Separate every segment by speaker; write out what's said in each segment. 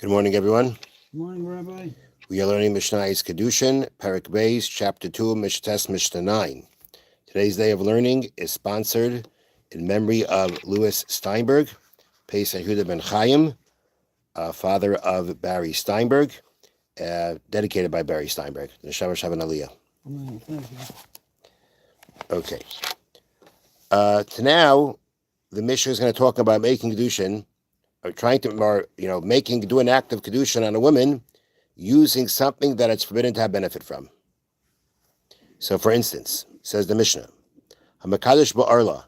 Speaker 1: Good morning, everyone.
Speaker 2: Good morning, Rabbi.
Speaker 1: We are learning Mishna Kiddushin, Parak Beis, Chapter 2, Mishtes Mishnah 9. Today's day of learning is sponsored in memory of Louis Steinberg, Pesach Yehuda ben Chaim, father of Barry Steinberg, dedicated by Barry Steinberg. Neshama Shavan Aliyah.
Speaker 2: Amen. Thank you.
Speaker 1: Okay. To now, the Mishnah is going to talk about making Kiddushin, or do an act of Kiddushin on a woman using something that it's forbidden to have benefit from. So, for instance, says the Mishnah, Hamakadosh ba'arla.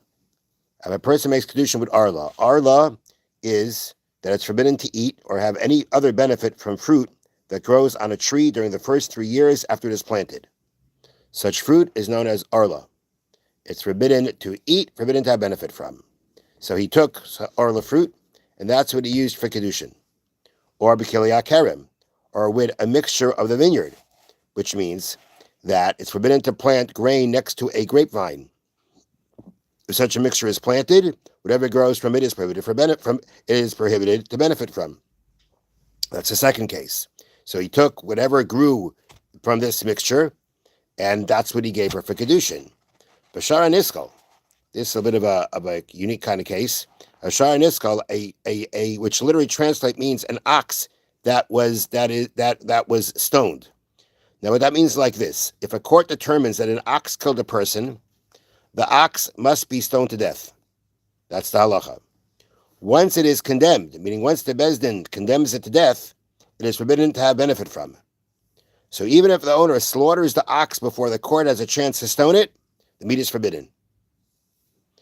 Speaker 1: If a person makes Kiddushin with arla is that it's forbidden to eat or have any other benefit from fruit that grows on a tree during the first 3 years after it is planted. Such fruit is known as arla. It's forbidden to eat, forbidden to have benefit from. So he took arla fruit, and that's what he used for Kiddushin. Or b'kiliya kerem, or with a mixture of the vineyard, which means that it's forbidden to plant grain next to a grapevine. If such a mixture is planted, whatever grows from it is prohibited to benefit from. That's the second case. So he took whatever grew from this mixture, and that's what he gave her for Kiddushin. Bashar and Iskal, this is a bit of a unique kind of case. Bashar and Iskal, a which literally translate means an ox that was stoned. Now, what that means is like this: if a court determines that an ox killed a person, the ox must be stoned to death. That's the halacha. Once it is condemned, meaning once the Beis Din condemns it to death, it is forbidden to have benefit from. So even if the owner slaughters the ox before the court has a chance to stone it, the meat is forbidden.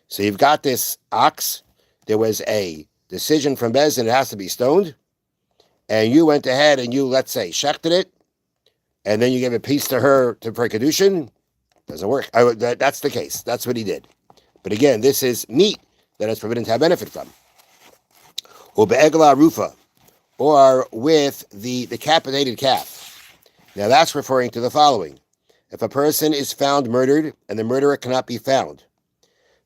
Speaker 1: So you've got this ox. There was a decision from Beis Din, it has to be stoned, and you went ahead and you, let's say, shechted it, and then you gave a piece to her for Kiddushin. Doesn't work. That's the case. That's what he did. But again, this is meat that is forbidden to have benefit from. Or be'egla rufa, or with the decapitated calf. Now that's referring to the following. If a person is found murdered and the murderer cannot be found,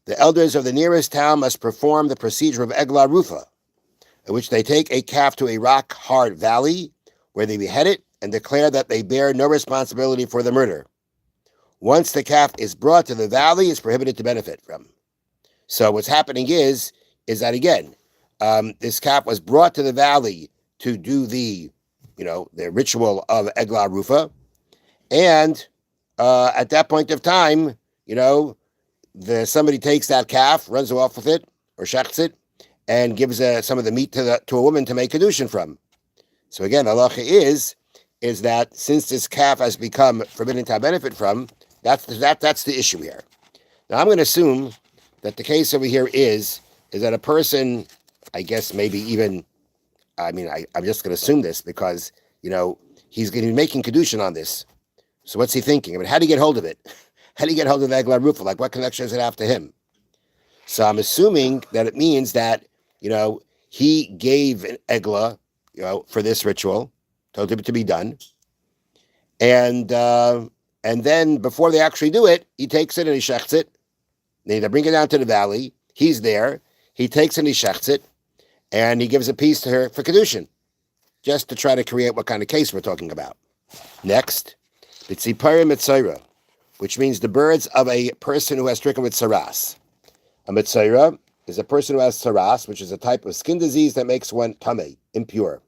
Speaker 1: the elders of the nearest town must perform the procedure of egla rufa, in which they take a calf to a rock-hard valley where they behead it and declare that they bear no responsibility for the murder. Once the calf is brought to the valley, it's prohibited to benefit from. So what's happening is that, again, this calf was brought to the valley to do the ritual of egla rufa, and at that point of time, somebody takes that calf, runs off with it, or shechts it, and gives some of the meat to a woman to make Kiddushin from. So again, the halacha is that since this calf has become forbidden to have benefit from, that's the issue here. Now I'm going to assume that the case over here is that a person, I guess maybe even, I'm just going to assume this because, he's going to be making Kiddushin on this. So what's he thinking? How do you get hold of it? How do you get hold of the Egla Rufa? Like, what connection does it have to him? So I'm assuming that it means that, he gave an Egla, for this ritual, told it to be done. And then before they actually do it, he takes it and he shechts it. They bring it down to the valley. He's there. He takes it and he shechts it. And he gives a piece to her for Kiddushin, just to try to create what kind of case we're talking about. Next, B'tzipari Mitzayra, which means the birds of a person who has stricken with saras. A Mitzayra is a person who has saras, which is a type of skin disease that makes one tamei, impure.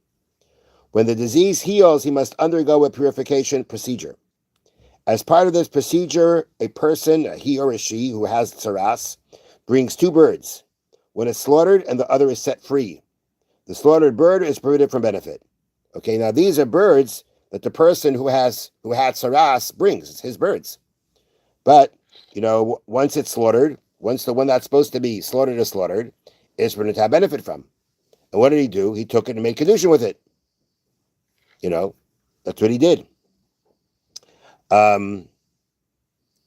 Speaker 1: When the disease heals, he must undergo a purification procedure. As part of this procedure, a person, he or a she, who has saras, brings 2 birds. One is slaughtered and the other is set free. The slaughtered bird is prohibited from benefit. Okay, now these are birds that the person who had saras brings. It's his birds. But, once it's slaughtered, once the one that's supposed to be slaughtered is slaughtered, it's forbidden to have benefit from. And what did he do? He took it and made Kiddushin with it. That's what he did.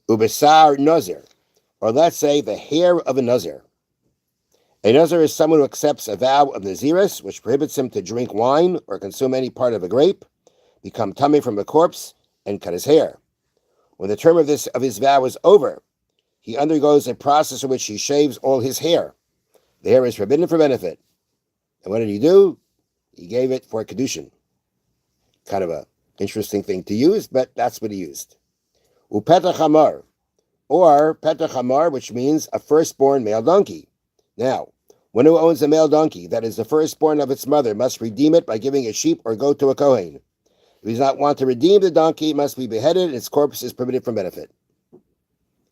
Speaker 1: Ubesar Nazir, or let's say the hair of a Nazir. A Nazir is someone who accepts a vow of Naziris, which prohibits him to drink wine or consume any part of a grape, become tummy from a corpse, and cut his hair. When the term of his vow is over, he undergoes a process in which he shaves all his hair. The hair is forbidden for benefit. And what did he do? He gave it for Kiddushin. Kind of a interesting thing to use, but that's what he used. Upetach Hamar, or Petach Hamar, which means a firstborn male donkey. Now, one who owns a male donkey that is the firstborn of its mother must redeem it by giving a sheep or goat to a Kohen. If he does not want to redeem the donkey, it must be beheaded, and its corpse is permitted for benefit.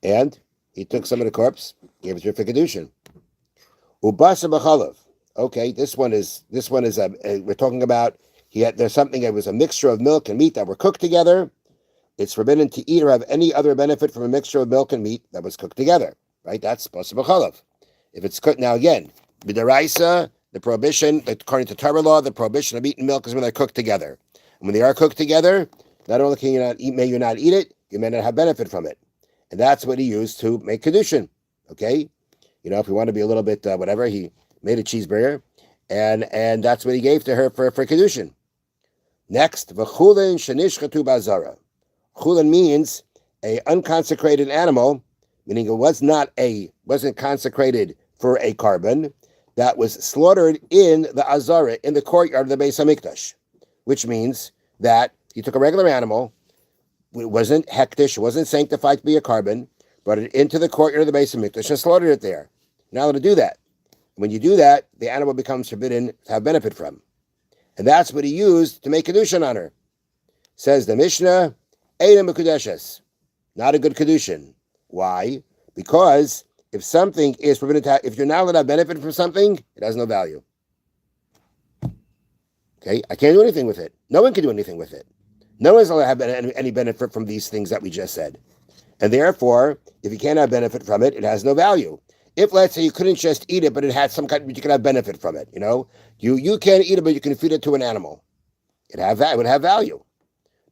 Speaker 1: And he took some of the corpse, gave it to Kiddushin. Ubasa b'chalav. Okay, this one is we're talking about there's something that was a mixture of milk and meat that were cooked together. It's forbidden to eat or have any other benefit from a mixture of milk and meat that was cooked together. Right? That's ubasa b'chalav. If it's cooked now again, b'deraisa, the prohibition according to Torah law, the prohibition of meat and milk is when they're cooked together. And when they are cooked together, not only can you not eat, may you not eat it, you may not have benefit from it. And that's what he used to make Kiddushin. Okay? If you want to be a little bit whatever, he made a cheeseburger, and that's what he gave to her for Kiddushin. Next, v'chulin shenishchatu b'azara. Chulin means a unconsecrated animal, meaning it wasn't consecrated for a carbon, that was slaughtered in the azara, in the courtyard of the Beis Hamikdash, which means that you took a regular animal, it wasn't hektish, it wasn't sanctified to be a carbon, brought it into the courtyard of the Beis Hamikdash and slaughtered it there. You're not allowed to do that. When you do that, the animal becomes forbidden to have benefit from. And that's what he used to make Kiddushin on her. Says the Mishnah, Eina Mekudeshes, not a good Kiddushin. Why? Because if something is forbidden to have, if you're not allowed to have benefit from something, it has no value. Okay? I can't do anything with it. No one can do anything with it. No one's allowed to have any benefit from these things that we just said. And therefore, if you can't have benefit from it, it has no value. If, let's say, you couldn't just eat it, but it had some kind, you could have benefit from it, You can't eat it, but you can feed it to an animal. It would have value.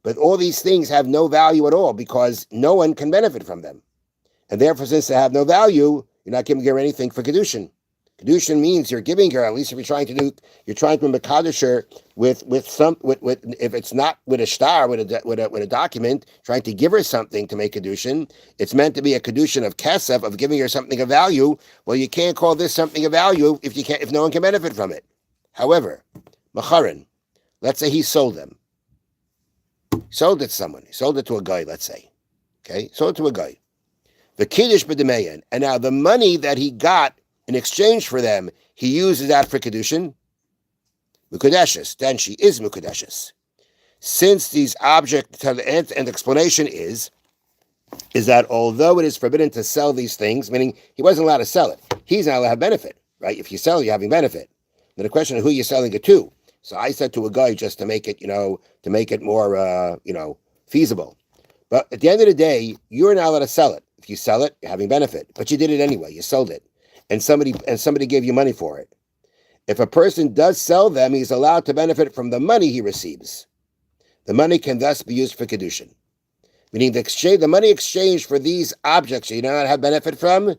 Speaker 1: But all these things have no value at all because no one can benefit from them. And therefore, since they have no value, you're not giving her anything for Kiddushin. Kiddushin means you're giving her, at least if you're trying to Mekadosh her with if it's not with a star, with a document, trying to give her something to make Kiddushin, it's meant to be a Kiddushin of kesef, of giving her something of value. Well, you can't call this something of value if no one can benefit from it. However, Macharin, let's say he sold them. Sold it to someone. He sold it to a guy, let's say. Okay? Sold it to a guy. The Kiddush b'demeyan. And now the money that he got in exchange for them, he uses that for Kiddushin. Mukadeshes. Then she is Mukadeshes. Since these objects, and the explanation is that although it is forbidden to sell these things, meaning he wasn't allowed to sell it, he's not allowed to have benefit, right? If you sell it, you're having benefit. Then the question is who you're selling it to. So I said to a guy just to make it more, feasible. But at the end of the day, you're not allowed to sell it. If you sell it, you're having benefit. But you did it anyway. You sold it. And somebody gave you money for it. If a person does sell them, he's allowed to benefit from the money he receives. The money can thus be used for Kiddushin. Meaning the money exchanged for these objects you do not have benefit from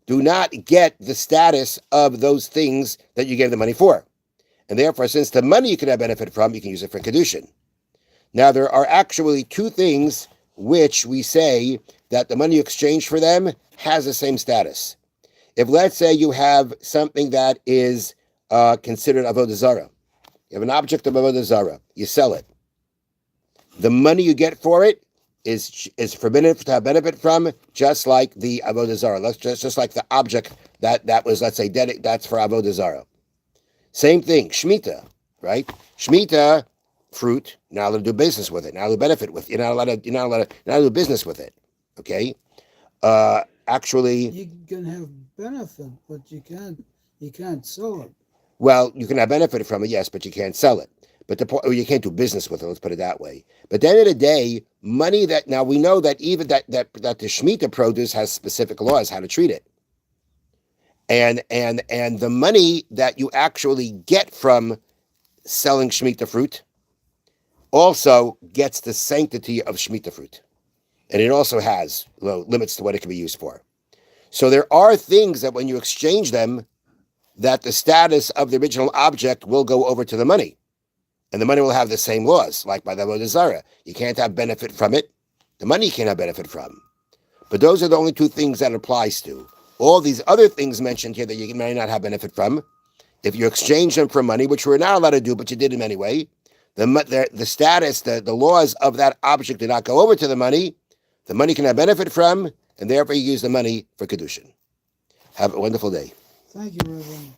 Speaker 1: do not get the status of those things that you gave the money for. And therefore, since the money you can have benefit from, you can use it for Kiddushin. Now, there are actually two things which we say that the money you exchange for them has the same status. If, let's say, you have something that is considered avodah zarah, you have an object of avodah zarah, you sell it. The money you get for it is forbidden to have benefit from, just like the avodah zarah, just like the object that was, let's say, that's for avodah zarah. Same thing, Shemitah, right? Shemitah, fruit, you're not allowed to do business with it, you're not allowed to benefit with it, you're not allowed to do business with it, okay? Actually...
Speaker 2: You can have benefit, but you can't sell it.
Speaker 1: Well, you can have benefit from it, yes, but you can't sell it. But you can't do business with it, let's put it that way. But at the end of the day, money that, now we know that even that the Shemitah produce has specific laws how to treat it. And the money that you actually get from selling Shemitah fruit also gets the sanctity of Shemitah fruit. And it also has limits to what it can be used for. So there are things that when you exchange them, that the status of the original object will go over to the money. And the money will have the same laws, like by the avodah zarah. You can't have benefit from it. The money you can't have benefit from. But those are the only two things that it applies to. All these other things mentioned here that you may not have benefit from, if you exchange them for money, which we're not allowed to do, but you did them anyway, the status, the laws of that object did not go over to the money can have benefit from, and therefore you use the money for Kiddushin. Have a wonderful day.
Speaker 2: Thank you, Reverend.